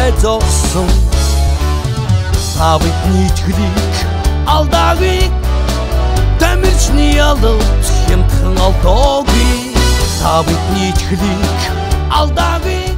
айз олсон та бидний итгэлийг алдаагүй дамжны ялалт хямдхан алдаагүй та бидний итгэлийг алдаагүй